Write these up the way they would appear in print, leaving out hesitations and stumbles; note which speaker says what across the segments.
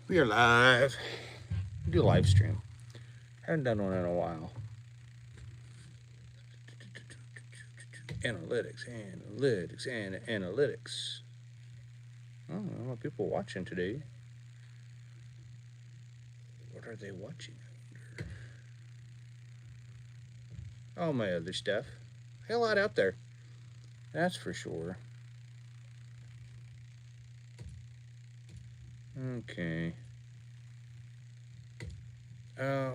Speaker 1: We are live. We do a live stream. Haven't done one in a while. Analytics. Oh, I don't know what people watching today. What are they watching? All my other stuff. A lot out there. That's for sure. Okay.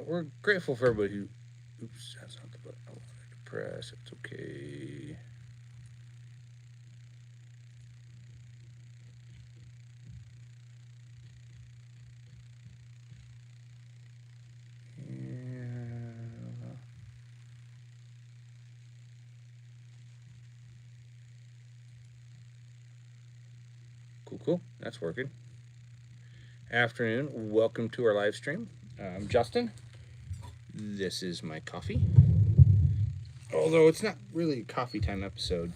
Speaker 1: We're grateful for everybody who. Oops, that's not the button I wanted to press. It's okay. Yeah. Cool. That's working. Afternoon. Welcome to our live stream. I'm Justin. This is my coffee. Although it's not really a coffee time episode.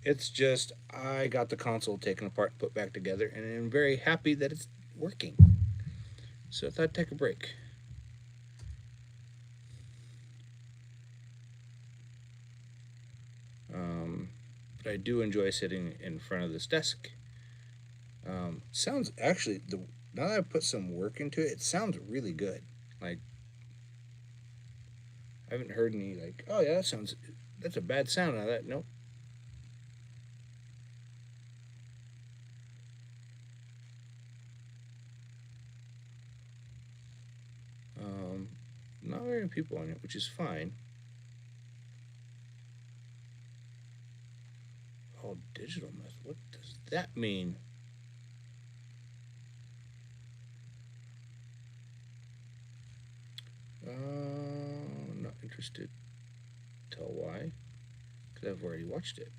Speaker 1: It's just I got the console taken apart and put back together, and I'm very happy that it's working. So I thought I'd take a break. But I do enjoy sitting in front of this desk. Sounds actually now that I put some work into it, it sounds really good. Like I haven't heard any oh yeah, that's a bad sound out of that. Nope. Not very many people on it, which is fine. Oh, digital mess. What does that mean? Not interested. Tell why? Because I've already watched it.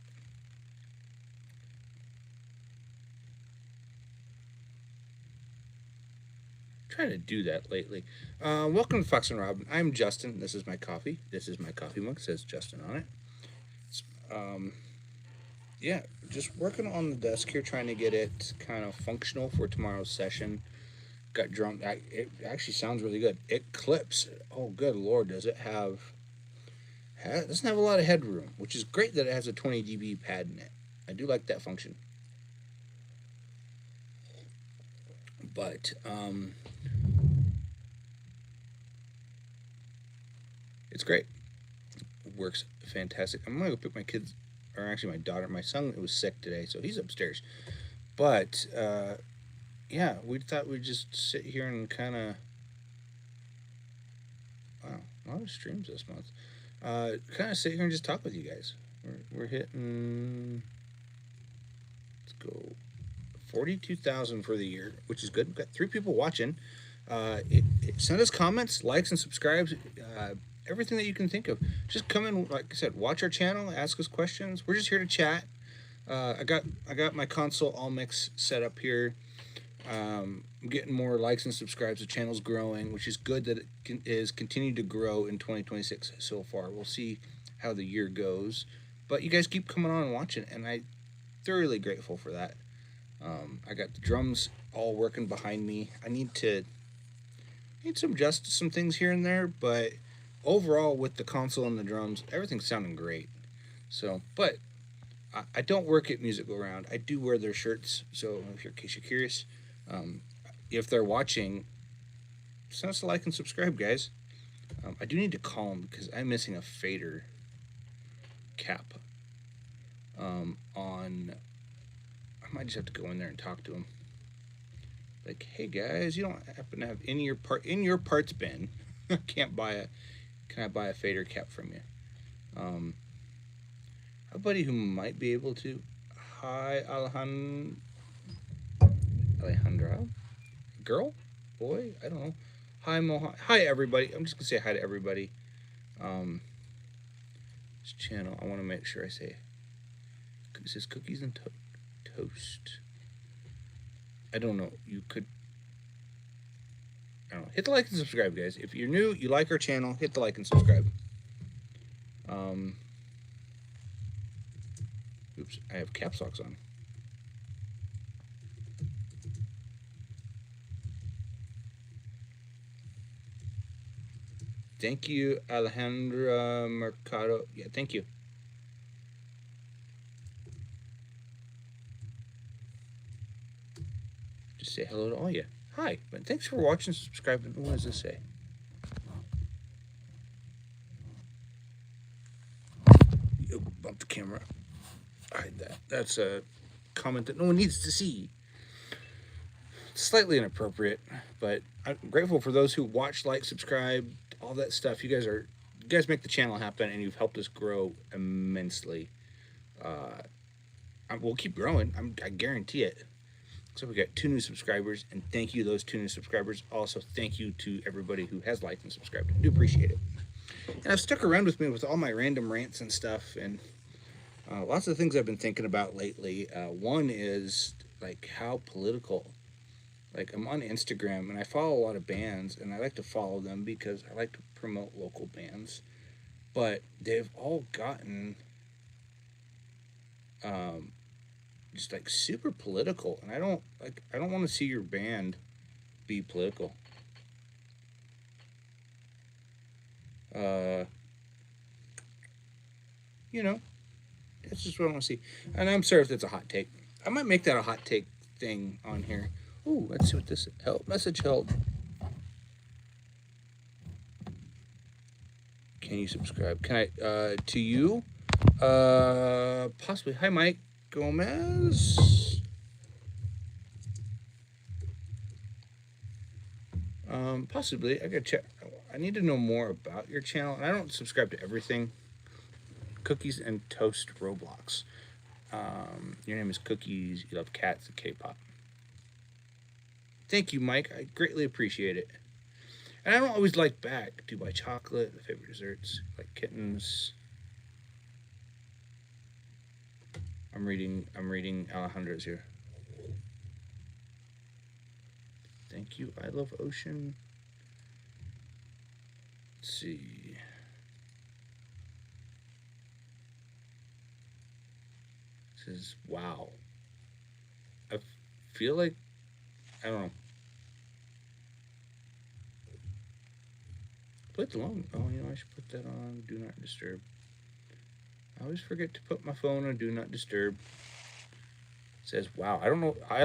Speaker 1: Trying to do that lately. Welcome to Fox and Robyn. I'm Justin. This is my coffee. This is my coffee mug. It says Justin on it. Yeah, just working on the desk here, trying to get it kind of functional for tomorrow's session. Got drum. It actually sounds really good. It clips. Oh, good lord, does it have? It doesn't have a lot of headroom, which is great that it has a 20 dB pad in it. I do like that function. But it's great. It works fantastic. I'm gonna go pick my kids, or actually my daughter. My son was sick today, so he's upstairs. But yeah, we thought we'd just sit here and kind of. Wow, a lot of streams this month. Kind of sit here and just talk with you guys. We're hitting. Let's go 42,000 for the year, which is good. We've got 3 people watching. Send us comments, likes, and subscribes. Everything that you can think of. Just come in, like I said, watch our channel, ask us questions. We're just here to chat. I got my console all mix set up here. I'm getting more likes and subscribes. The channel's growing, which is good that it is continued to grow in 2026 so far. We'll see how the year goes. But you guys keep coming on and watching, and I'm thoroughly grateful for that. I got the drums all working behind me. I need to adjust some things here and there, but overall with the console and the drums, everything's sounding great. So, but I don't work at Music Go Round. I do wear their shirts. So, in case you're curious, if they're watching, send us a like and subscribe, guys. I do need to call them because I'm missing a fader cap on. I might just have to go in there and talk to them. Like, hey guys, you don't happen to have in your parts bin? Can I buy a fader cap from you? A buddy who might be able to. Hi, Alejandra, girl, boy, I don't know. Hi, Mohan. Hi, everybody. I'm just gonna say hi to everybody. This channel, I want to make sure I say. It says cookies and toast. I don't know. You could. I don't know. Hit the like and subscribe, guys. If you're new, you like our channel, hit the like and subscribe. Oops, I have caps locks on. Thank you, Alejandra Mercado. Yeah, thank you. Just say hello to all you. Hi, but thanks for watching, subscribing. What does this say? You bump the camera. Hide that. That's a comment that no one needs to see. Slightly inappropriate, but I'm grateful for those who watch, like, subscribe, all that stuff. You guys make the channel happen, and you've helped us grow immensely. We'll keep growing. I guarantee it. So we got 2 new subscribers, and thank you those 2 new subscribers. Also, thank you to everybody who has liked and subscribed. I do appreciate it. And I've stuck around with me with all my random rants and stuff, and lots of things I've been thinking about lately. One is like how political. Like I'm on Instagram and I follow a lot of bands, and I like to follow them because I like to promote local bands. But they've all gotten um, just like super political, and I don't want to see your band be political. Uh, you know, that's just what I want to see. And I'm sorry if that's a hot take. I might make that a hot take thing on here. Ooh, let's see what this help message held. Can you subscribe? Can I to you? Possibly. Hi, Mike Gomez. Possibly. I gotta check. I need to know more about your channel, and I don't subscribe to everything. Cookies and Toast Roblox. Your name is Cookies. You love cats and K-pop. Thank you, Mike. I greatly appreciate it. And I don't always like back. Do you buy chocolate? The favorite desserts like kittens. I'm reading Alejandra's here. Thank you. I love ocean. Let's see. It says wow. I feel like I don't know. Put the long. Oh, I should put that on do not disturb. I always forget to put my phone on do not disturb. It says wow. I don't know. I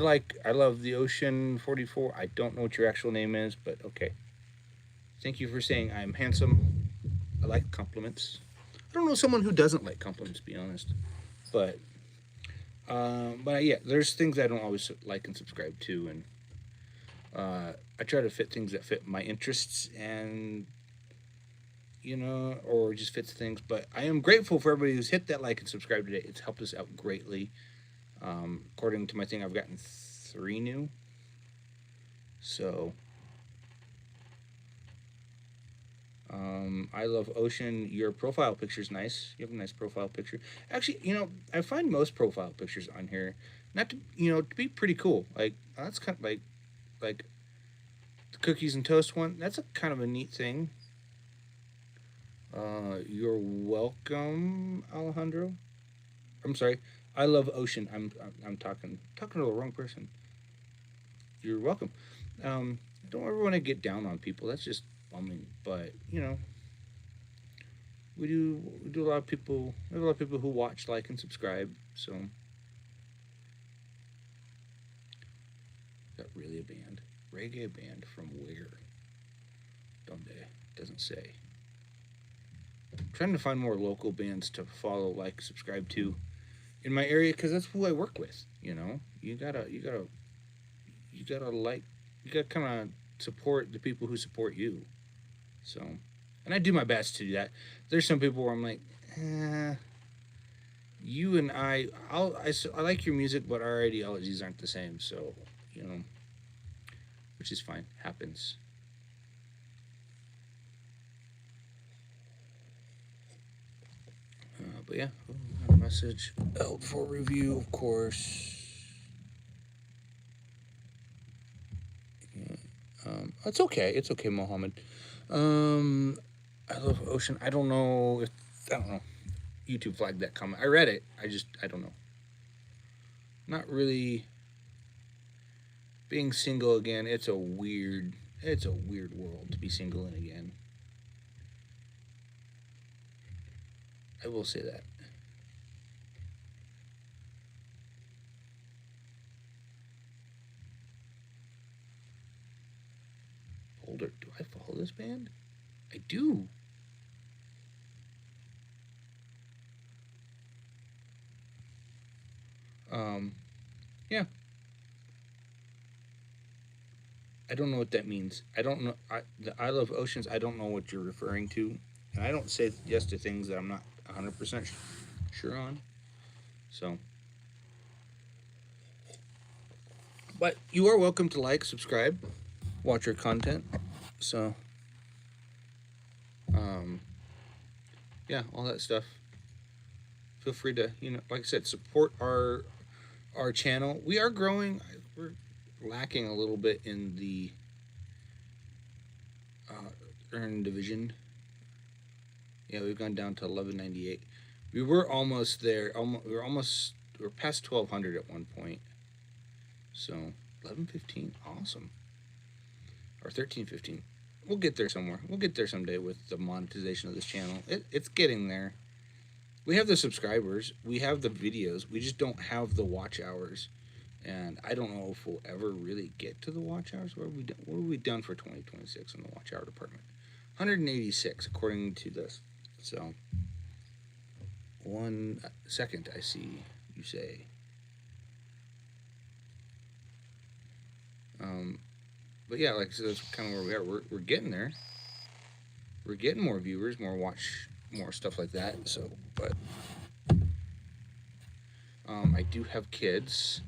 Speaker 1: love the Ocean 44. I don't know what your actual name is, but okay. Thank you for saying I'm handsome. I like compliments. I don't know someone who doesn't like compliments, to be honest. But yeah, there's things I don't always like and subscribe to, and I try to fit things that fit my interests and or just fits things. But I am grateful for everybody who's hit that like and subscribe today. It's helped us out greatly. According to my thing, I've gotten 3 new. So, I love Ocean. Your profile picture's nice. You have a nice profile picture. Actually, I find most profile pictures on here not to, to be pretty cool. Like that's kind of like the cookies and toast one. That's a kind of a neat thing. You're welcome, Alejandro. I'm sorry. I love Ocean. I'm talking to the wrong person. You're welcome. Don't ever want to get down on people. That's just bumming. But we do a lot of people. We have a lot of people who watch, like, and subscribe. So, is that really a band? Reggae band from where? Donde? Doesn't say. I'm trying to find more local bands to follow, like, subscribe to in my area because that's who I work with. You gotta like, you gotta kind of support the people who support you. So, and I do my best to do that. There's some people where I'm like, you and I like your music, but our ideologies aren't the same. So, which is fine, happens. But yeah, a message out for review, of course. It's okay. It's okay, Mohammed. I love Ocean. I don't know. YouTube flagged that comment. I read it. I don't know. Not really. Being single again. It's a weird world to be single in again. I will say that. Older. Do I follow this band? I do. Yeah. I don't know what that means. I don't know. I love oceans. I don't know what you're referring to, and I don't say yes to things that I'm not 100% sure on. So, but you are welcome to like, subscribe, watch our content. So, um, yeah, all that stuff. Feel free to, like I said, support our channel. We are growing. We're lacking a little bit in the earned division. Yeah, we've gone down to 1198. We were almost there. We were past 1200 at one point. So 1115, awesome. Or 1315. We'll get there somewhere. We'll get there someday with the monetization of this channel. It's getting there. We have the subscribers. We have the videos. We just don't have the watch hours. And I don't know if we'll ever really get to the watch hours. What have we done for 2026 in the watch hour department? 186 according to this. So 1 second, I see you say. But yeah, like I said, that's kind of where we are. We're getting there. We're getting more viewers, more stuff like that. So, but I do have kids.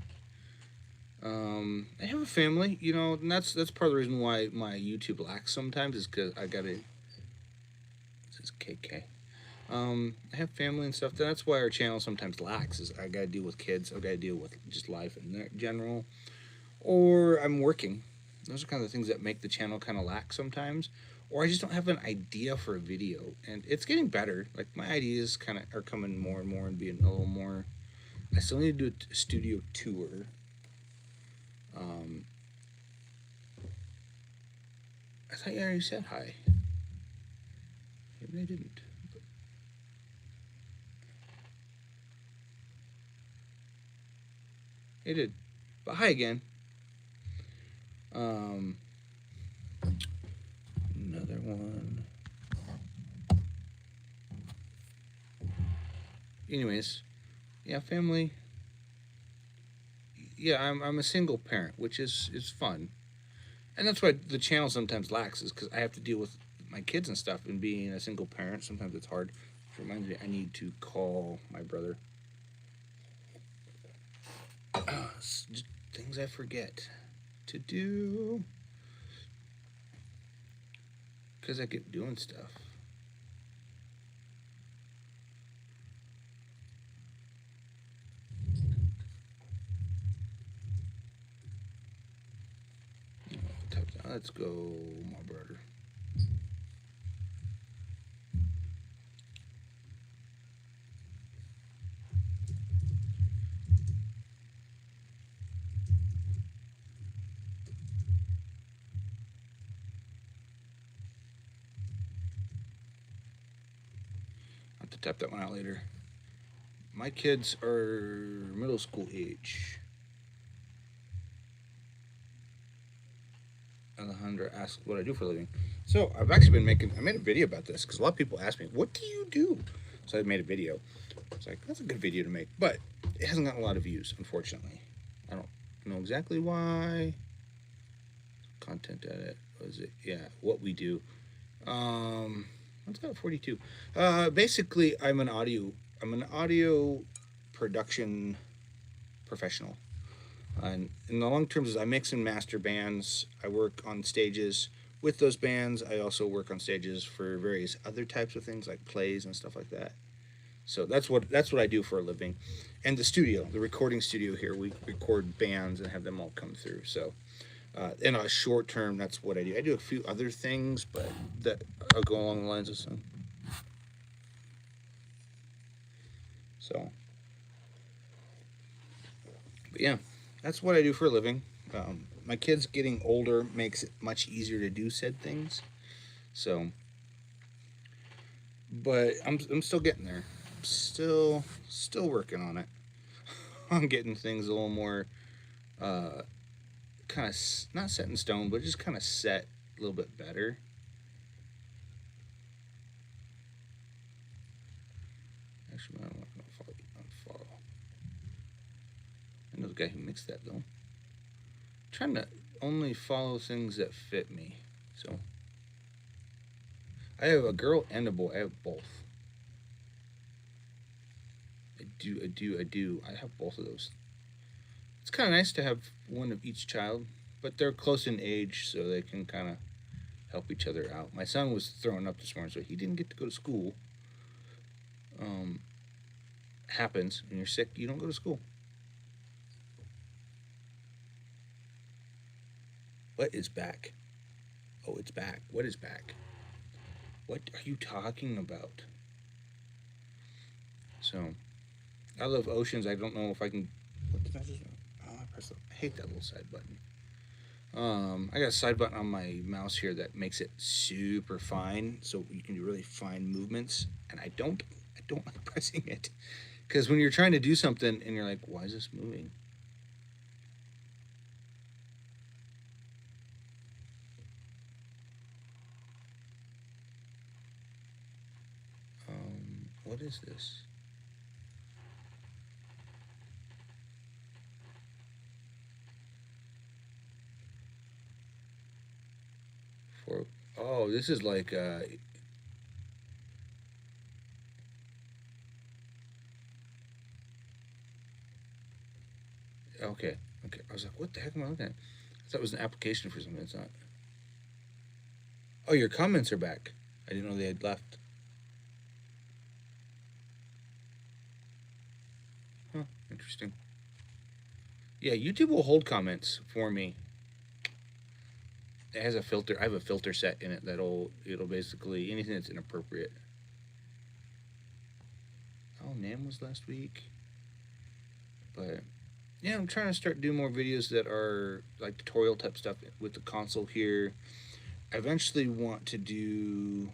Speaker 1: I have a family, and that's part of the reason why my YouTube lacks sometimes is because I gotta. This is KK. I have family and stuff. That's why our channel sometimes lacks. Is I gotta deal with kids. I gotta deal with just life in general, or I'm working. Those are kind of the things that make the channel kind of lack sometimes. Or I just don't have an idea for a video, and it's getting better. Like my ideas kind of are coming more and more and being a little more. I still need to do a studio tour. I thought you already said hi. Maybe I didn't. It did. But hi again. Another one. Anyways, yeah, family. Yeah, I'm a single parent, which is fun, and that's why the channel sometimes lacks, is because I have to deal with my kids and stuff, and being a single parent sometimes it's hard. Which reminds me, I need to call my brother. Just things I forget to do because I keep doing stuff. Let's go, my brother. I'll have to tap that one out later. My kids are middle school age. Alejandra asked what I do for a living. So I've actually I made a video about this because a lot of people ask me, what do you do? So I made a video. It's like, that's a good video to make, but it hasn't gotten a lot of views, unfortunately. I don't know exactly why. Content edit, was it? Yeah, what we do. It's got 42. Basically, I'm an audio production professional. And in the long terms, I mix and master bands. I work on stages with those bands. I also work on stages for various other types of things like plays and stuff like that. So that's what I do for a living. And the recording studio here, we record bands and have them all come through. So in a short term, that's what I do. I do a few other things, but that go along the lines of some. So, but yeah, that's what I do for a living. My kids getting older makes it much easier to do said things. So, but I'm still getting there. still working on it. On getting things a little more kind of not set in stone, but just kind of set a little bit better. Actually, I'm not gonna unfollow. I know the guy who mixed that though. I'm trying to only follow things that fit me. So I have a girl and a boy. I have both. I do. I have both of those. It's kind of nice to have one of each child, but they're close in age, so they can kind of help each other out. My son was throwing up this morning, so he didn't get to go to school. Happens when you're sick, you don't go to school. What is back? Oh, it's back. What is back? What are you talking about? So, I love oceans. I don't know if I can. What did I just? Oh, I hate that little side button. I got a side button on my mouse here that makes it super fine, so you can do really fine movements. And I don't like pressing it, because when you're trying to do something and you're like, why is this moving? What is this? For oh, this is like okay. I was like, what the heck am I looking at? I thought it was an application for something. It's not. Oh, your comments are back. I didn't know they had left. Huh, interesting. Yeah, YouTube will hold comments for me. It has a filter. I have a filter set in it it'll basically anything that's inappropriate. Oh, Nam was last week. But yeah, I'm trying to start doing more videos that are like tutorial type stuff with the console here. I eventually want to do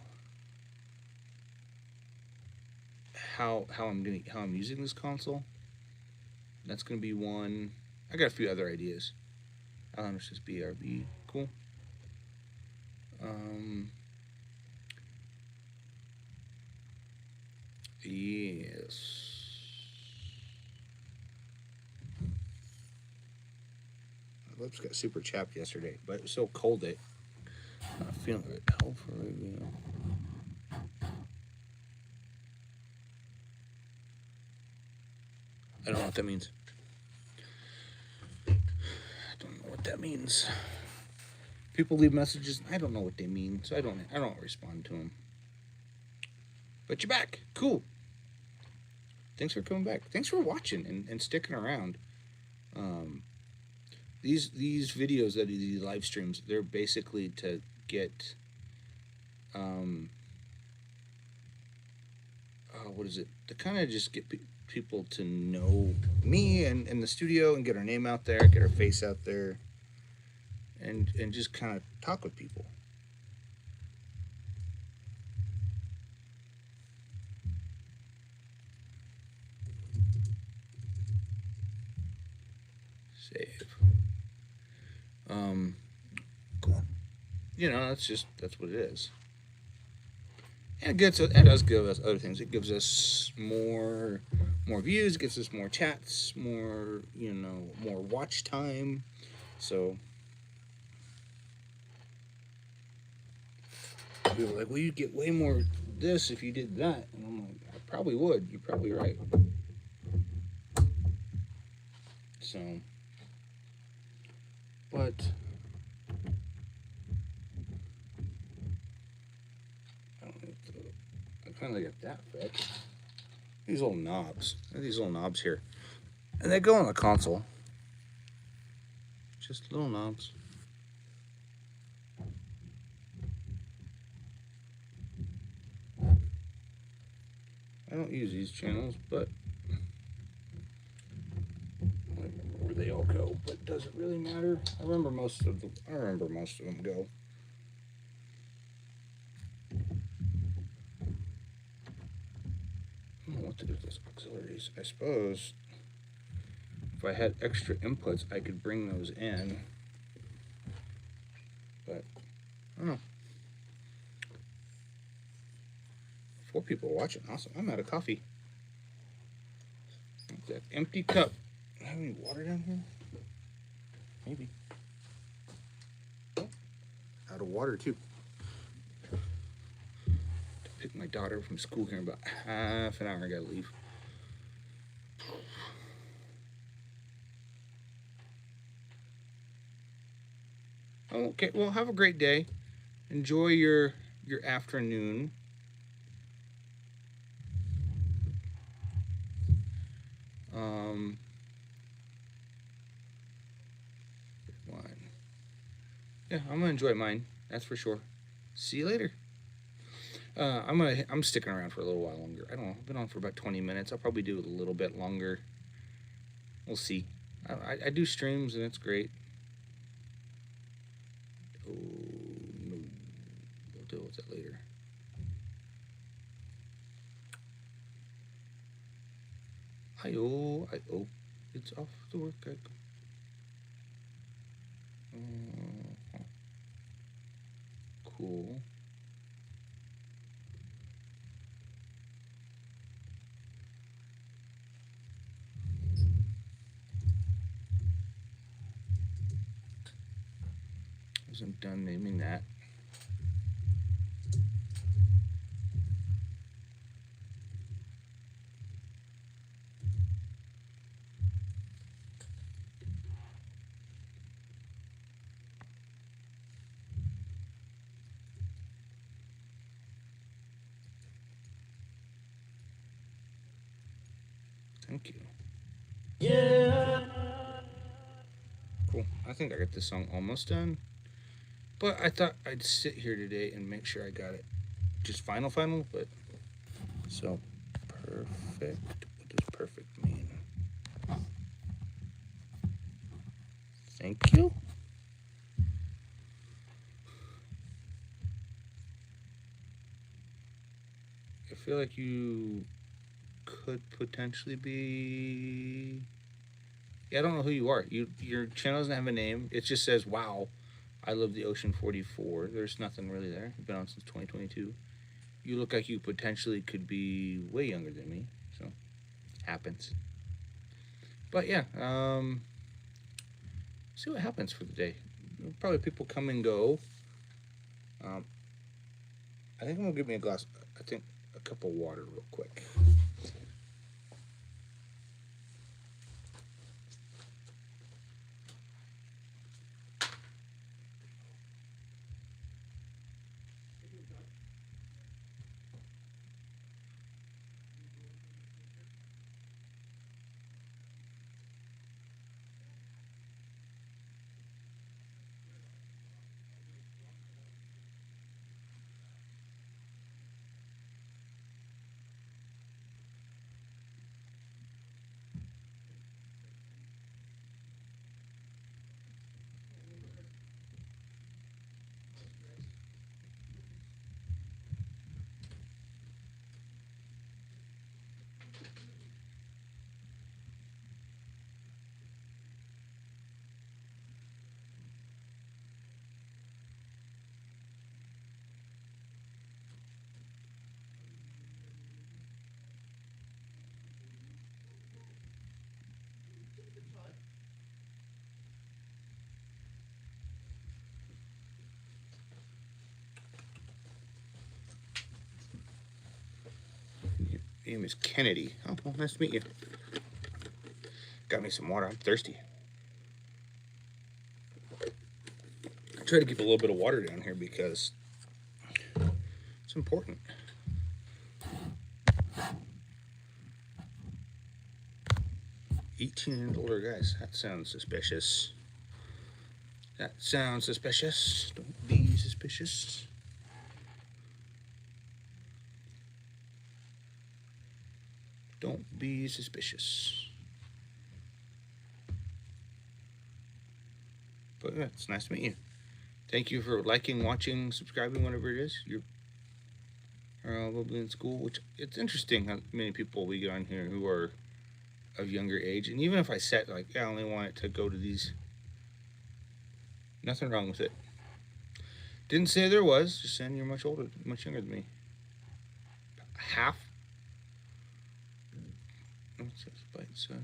Speaker 1: how I'm using this console. That's gonna be one. I got a few other ideas. Let's just BRB. Cool. Yes. My lips got super chapped yesterday, but it was so cold that I'm not feeling it. Hopefully, I don't know what that means. I don't know what that means. People leave messages. I don't know what they mean, so I don't respond to them. But you're back. Cool. Thanks for coming back. Thanks for watching and sticking around. These videos that are these live streams, they're basically to get what is it? To kind of just get people to know me and in the studio and get our name out there, get our face out there, and just kind of talk with people. Save. Cool. That's what it is. And it does give us other things. It gives us more views, it gives us more chats, more more watch time. So people are like, well, you'd get way more this if you did that, and I'm like, I probably would. You're probably right. So, but I kind of get that fixed. These little knobs. These little knobs here. And they go on the console. Just little knobs. I don't use these channels, but I don't remember where they all go. But does it really matter? I remember most of them go. to do with those auxiliaries. I suppose if I had extra inputs, I could bring those in. But I don't know. 4 people watching. Awesome. I'm out of coffee. That empty cup. Have any water down here? Maybe. Out of water too. To pick my daughter from school here in about half an hour. I gotta leave. Okay, well, have a great day. Enjoy your afternoon. Yeah, I'm gonna enjoy mine. That's for sure. See you later. I'm sticking around for a little while longer. I don't know. I've been on for about 20 minutes. I'll probably do a little bit longer. We'll see. I do streams and it's great. Oh no, we'll deal with that later. I-O, it's off the work. Cool. As I'm done naming that. Thank you. Yeah. Cool. I think I got this song almost done. But I thought I'd sit here today and make sure I got it just final, but so perfect. What does perfect mean? Thank you. I feel like you could potentially be. Yeah, I don't know who you are. Your channel doesn't have a name. It just says, "Wow, I love the Ocean 44." There's nothing really there. You've been on since 2022. You look like you potentially could be way younger than me. So, happens. But yeah, see what happens for the day. Probably people come and go. I think I'm gonna give me a glass. I think a cup of water real quick. Your name is Kennedy. Oh, well, nice to meet you. Got me some water. I'm thirsty. I try to keep a little bit of water down here because it's important. $18 and older guys. That sounds suspicious. That sounds suspicious. Don't be suspicious. Don't be suspicious. But yeah, it's nice to meet you. Thank you for liking, watching, subscribing, whatever it is. probably in school, which it's interesting how many people we get on here who are of younger age. And even if I set like, yeah, I only want it to go to these, nothing wrong with it. Didn't say there was, just saying you're much older, much younger than me. Half? What's this, bite size?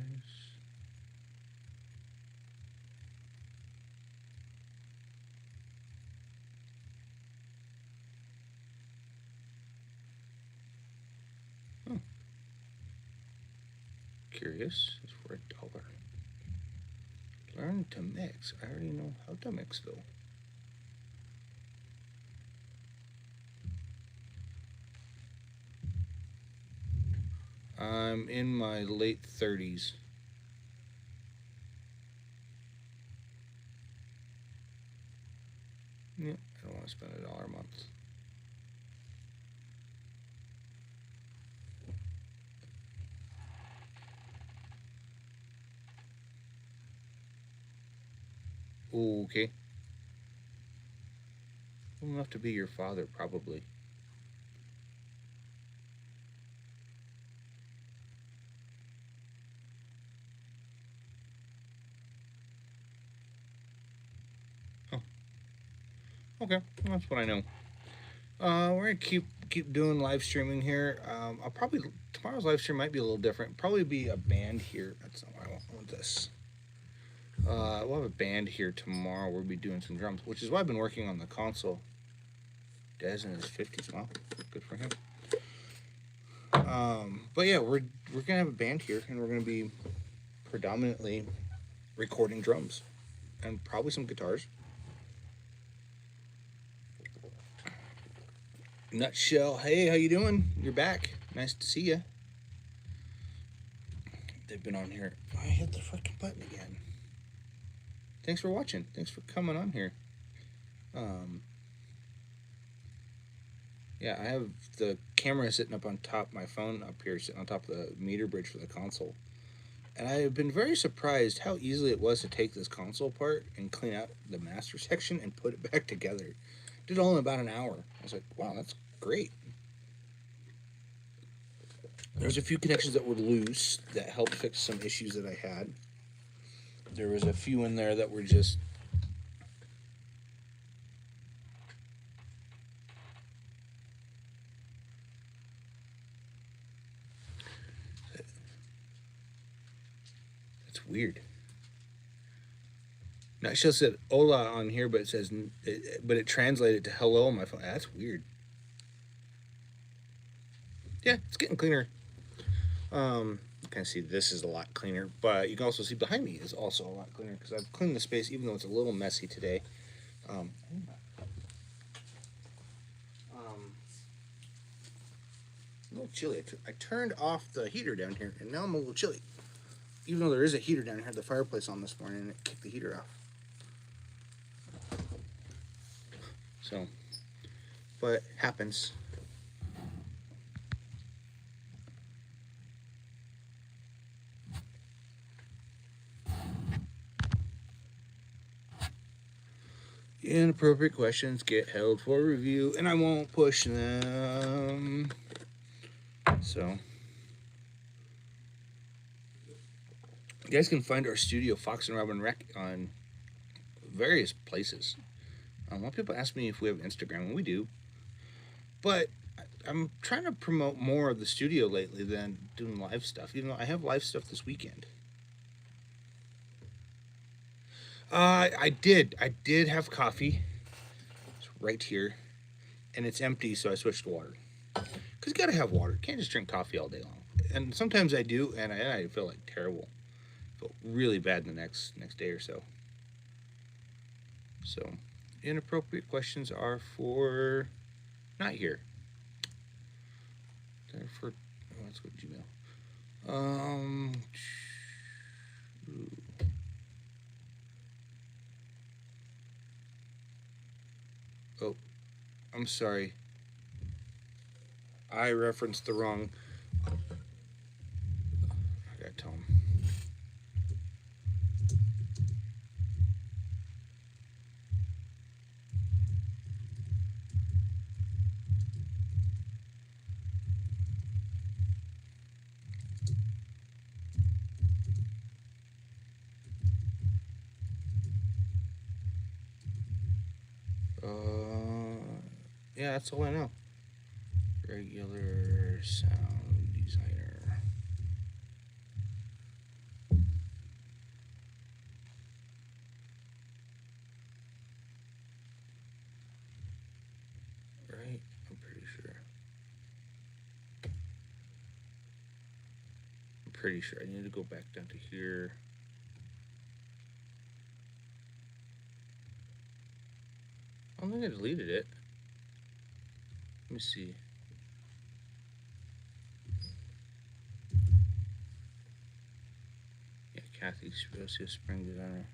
Speaker 1: Oh, curious. It's for $1. Learn to mix. I already know how to mix though. I'm in my late 30s. Yeah, I don't want to spend $1 a month. Ooh, okay. Old enough to be your father, probably. Oh, okay. Well, that's what I know. We're gonna keep doing live streaming here. I'll probably tomorrow's live stream might be a little different. Probably be a band here. That's not what I want. I want this. We'll have a band here tomorrow. We'll be doing some drums, which is why I've been working on the console. Des in his 50s. Wow, good for him. But yeah, we're gonna have a band here, and we're gonna be predominantly recording drums and probably some guitars. Nutshell, hey, how you doing? You're back. Nice to see you. They've been on here. I hit the fucking button again. Thanks for watching. Thanks for coming on here. Yeah, I have the camera sitting up on top, my phone up here sitting on top of the meter bridge for the console. And I have been very surprised how easily it was to take this console apart and clean out the master section and put it back together. Did it all in about an hour. I was like, wow, that's great. There's a few connections that were loose that helped fix some issues that I had. There was a few in there that were just that's weird. Now it just said "hola" on here, but it says, but it translated to "hello" on my phone. That's weird. Yeah, it's getting cleaner. You can see this is a lot cleaner, but you can also see behind me is also a lot cleaner because I've cleaned the space, even though it's a little messy today. Um, a little chilly. I turned off the heater down here, and now I'm a little chilly. Even though there is a heater down here, I had the fireplace on this morning, and it kicked the heater off. So, but happens. Inappropriate questions get held for review, and I won't push them. So, you guys can find our studio, Fox and Robyn Rec, on various places. A lot of people ask me if we have Instagram, and we do. But I'm trying to promote more of the studio lately than doing live stuff, even though I have live stuff this weekend. I did. I did have coffee. It's right here. And it's empty, so I switched to water. Because you gotta have water. You can't just drink coffee all day long. And sometimes I do, and I feel like terrible. I feel really bad in the next day or so. So, inappropriate questions are for not here. They're for let's go to Gmail. Oh, I'm sorry. I referenced the wrong. I gotta tell him. Yeah, that's all I know. Regular sound designer. Right? I'm pretty sure. I'm pretty sure. I need to go back down to here. I don't think I deleted it. Let me see. Yeah, Kathy Spears, spring designer.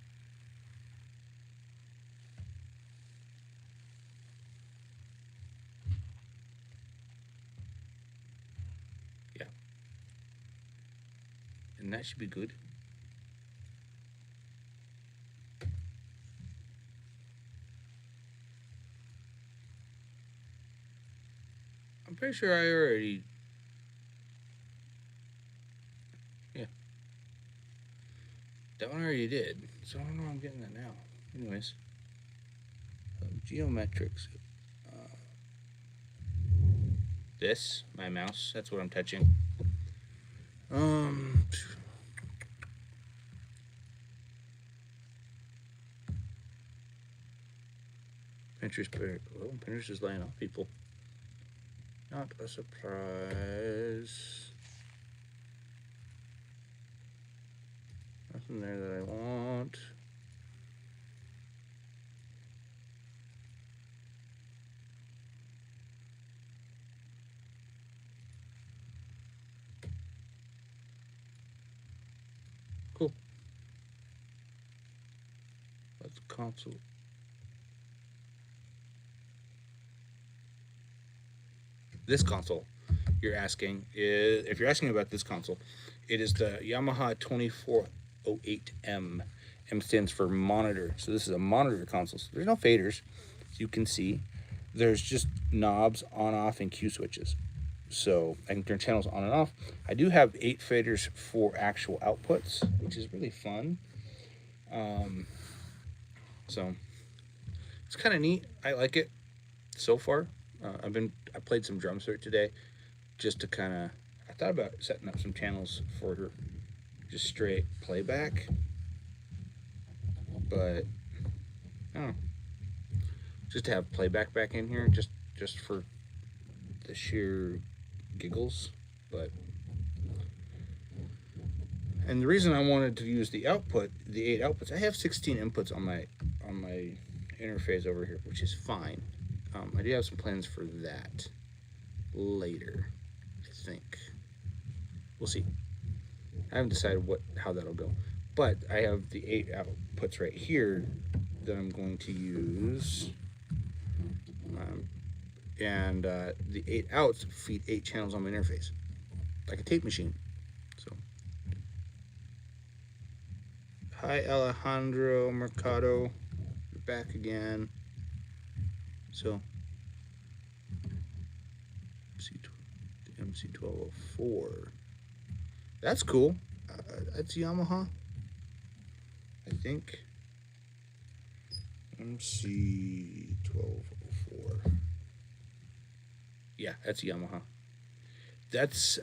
Speaker 1: Yeah. And that should be good. I'm pretty sure I already. Yeah. That one I already did. So I don't know why I'm getting that now. Anyways. Geometrics. This, my mouse, that's what I'm touching. Um, Pinterest, oh, Pinterest is laying off people. Not a surprise. Nothing there that I want. Cool. Let's console. This console, you're asking, is if you're asking about this console, it is the Yamaha 2408M. M stands for monitor. So this is a monitor console. So there's no faders, as you can see. There's just knobs on, off, and Q switches. So I can turn channels on and off. I do have 8 faders for actual outputs, which is really fun. So it's kind of neat. I like it so far. I played some drums for it today, just to kind of. I thought about setting up some channels for just straight playback, but I don't know, just to have playback back in here, just for the sheer giggles. But and the reason I wanted to use the 8 outputs, I have 16 inputs on my interface over here, which is fine. I do have some plans for that later. I think we'll see. I haven't decided how that'll go, but I have the 8 outputs right here that I'm going to use, and the 8 outs feed 8 channels on my interface, like a tape machine. So, hi Alejandro Mercado, you're back again. So, the MC1204. That's cool. That's Yamaha, I think. MC1204. Yeah, that's Yamaha. That's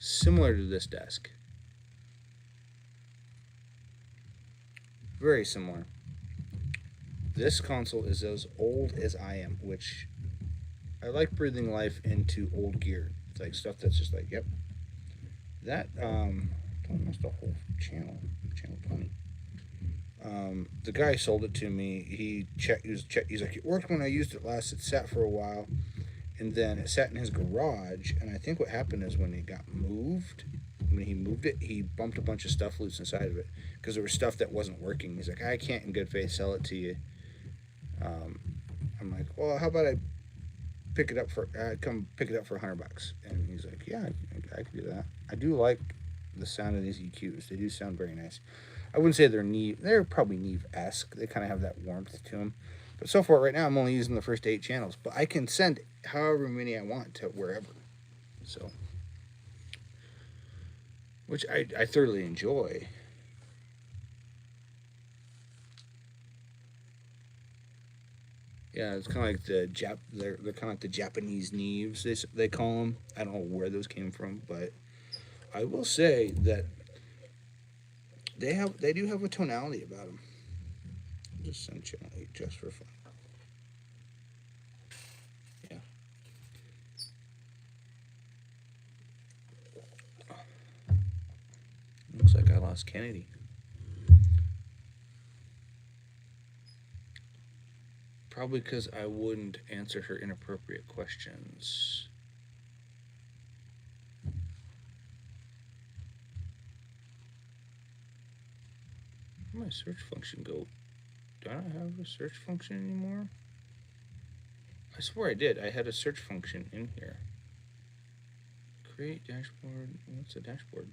Speaker 1: similar to this desk. Very similar. This console is as old as I am, which I like breathing life into old gear. It's like stuff that's just like, yep. That almost a whole channel 20. The guy sold it to me. He checked. He's like, it worked when I used it last. It sat for a while, and then it sat in his garage. And I think what happened is when he moved it, he bumped a bunch of stuff loose inside of it because there was stuff that wasn't working. He's like, I can't in good faith sell it to you. I'm like, well, how about I come pick it up for $100? And he's like, yeah, I can do that. I do like the sound of these EQs. They do sound very nice. I wouldn't say they're probably Neve-esque. They kind of have that warmth to them. But so far, right now, I'm only using the first 8 channels. But I can send however many I want to wherever. So, which I thoroughly enjoy. Yeah, it's kind of like the They're kind of like the Japanese kneves. They call them. I don't know where those came from, but I will say that they do have a tonality about them. Just send channel 8 just for fun. Yeah. Looks like I lost Kennedy. Probably because I wouldn't answer her inappropriate questions. Where'd my search function go? Do I not have a search function anymore? I swear I did. I had a search function in here. Create dashboard. What's a dashboard?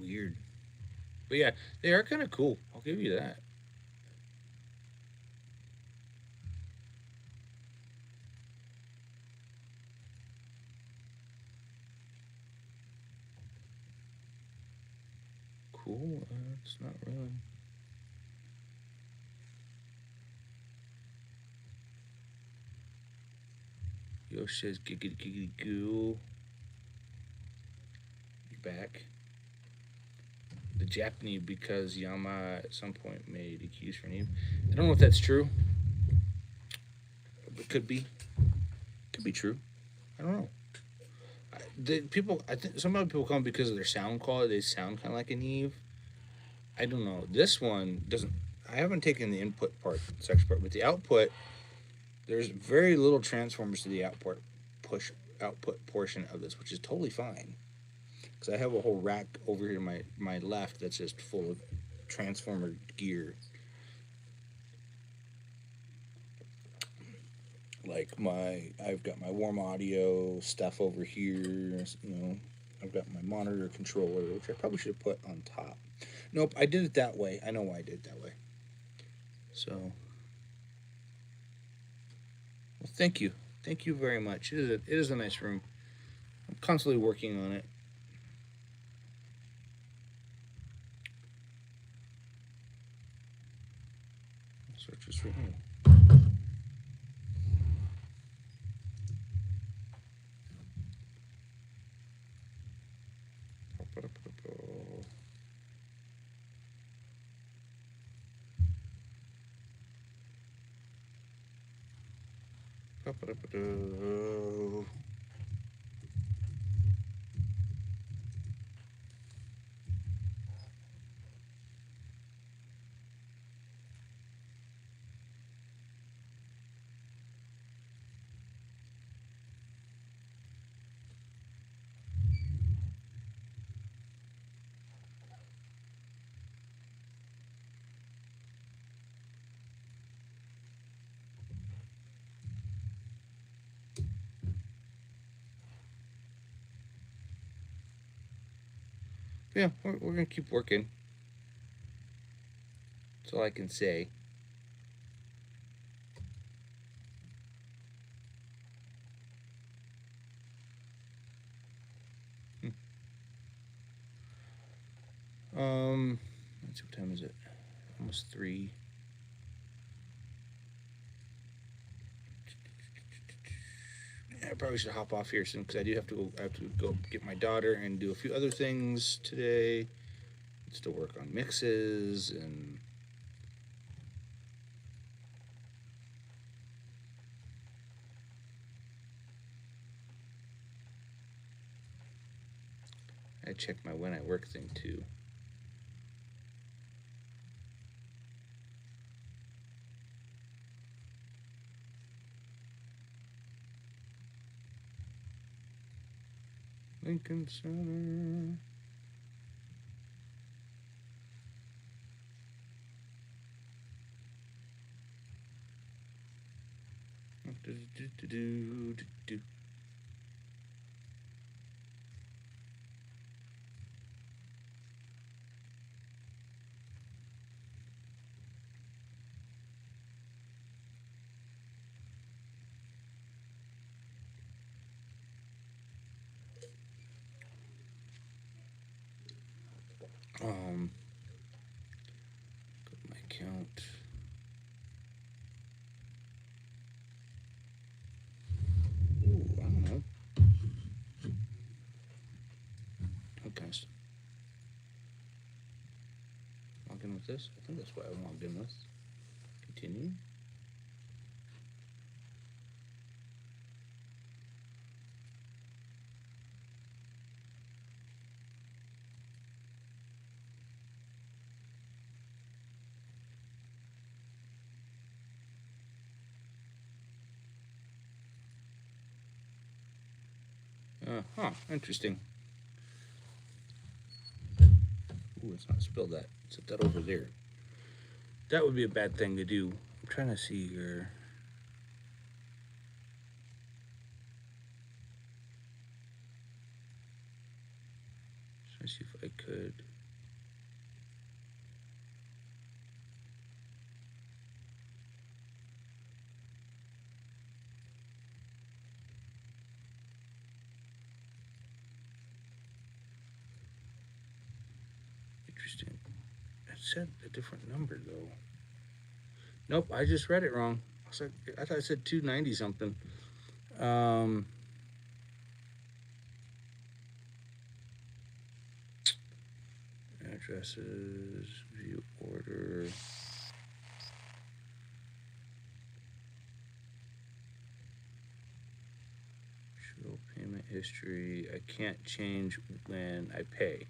Speaker 1: Weird. But yeah, they are kind of cool. I'll give you that. Cool. It's not really. Yosh says giggity giggity goo. You're back. The Japanese because Yama at some point made a keys for Neve. I don't know if that's true. It could be. Could be true. I don't know. I think some other people come because of their sound quality. They sound kind of like a Neve. I don't know. This one doesn't. I haven't taken the input part, section part, but the output. There's very little transformers to the output portion of this, which is totally fine. Because I have a whole rack over here to my left that's just full of transformer gear. Like I've got my warm audio stuff over here. I've got my monitor controller, which I probably should have put on top. Nope, I did it that way. I know why I did it that way. So, well, thank you very much. It is a nice room. I'm constantly working on it. Search is for me. Yeah, we're gonna keep working. That's all I can say. Let's see, what time is it? Almost 3. I probably should hop off here soon because I do have to go. I have to go get my daughter and do a few other things today. Still work on mixes and I check my when I work thing too. Lincoln Center. Um, my count. kind of stuff. Log in with this. I think that's what I logged in with. Continue. Interesting. Ooh, let's not spill that. Set that over there. That would be a bad thing to do. I'm trying to see here. Trying to see if I could. Interesting. It said a different number though. Nope, I just read it wrong. I thought it said 290 something. Addresses, view order. Show payment history. I can't change when I pay.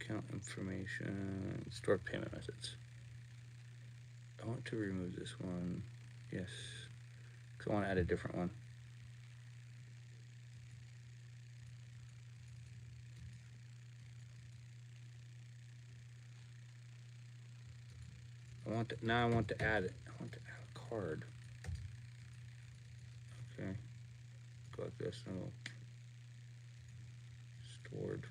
Speaker 1: Account information, store payment methods. I want to remove this one. Yes, because I want to add a different one. Now I want to add it. I want to add a card. Okay, go like this. No, stored.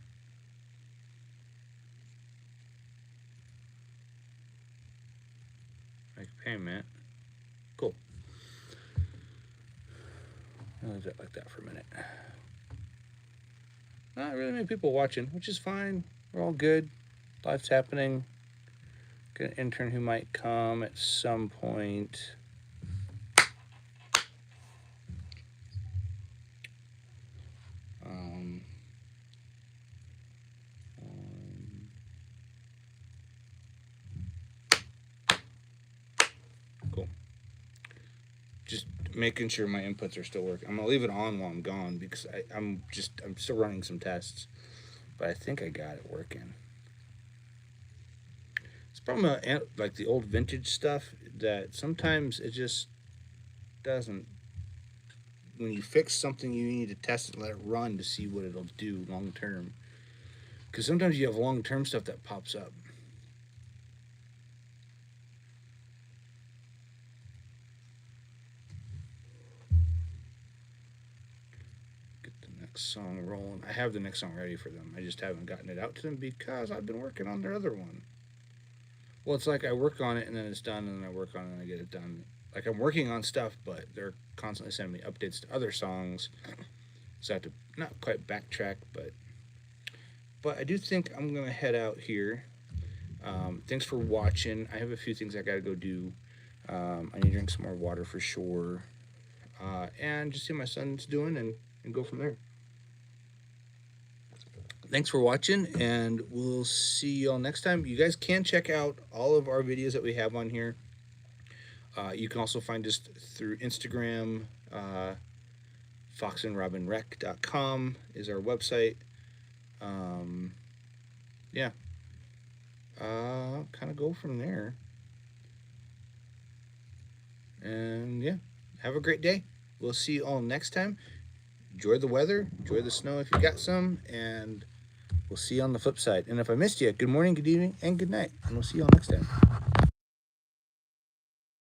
Speaker 1: Make payment. Cool. I'll leave that like that for a minute. Not really many people watching, which is fine. We're all good. Life's happening. Got an intern who might come at some point. Cool. Just making sure my inputs are still working. I'm gonna leave it on while I'm gone because I'm still running some tests, but I think I got it working. It's probably like the old vintage stuff that sometimes it just doesn't. When you fix something, you need to test it and let it run to see what it'll do long term. Because sometimes you have long term stuff that pops up. Get the next song rolling. I have the next song ready for them. I just haven't gotten it out to them because I've been working on their other one. Well, it's like I work on it and then it's done, and then I work on it and I get it done. Like I'm working on stuff, but they're constantly sending me updates to other songs, so I have to not quite backtrack, but I do think I'm gonna head out here. Thanks for watching. I have a few things I gotta go do. I need to drink some more water for sure, and just see what my son's doing and go from there. Thanks for watching, and we'll see y'all next time. You guys can check out all of our videos that we have on here. You can also find us through Instagram. foxandrobynrec.com is our website. Yeah. Kind of go from there. And yeah, have a great day. We'll see you all next time. Enjoy the weather, enjoy the snow if you got some, and we'll see you on the flip side. And if I missed you, good morning, good evening, and good night. And we'll see you all next time.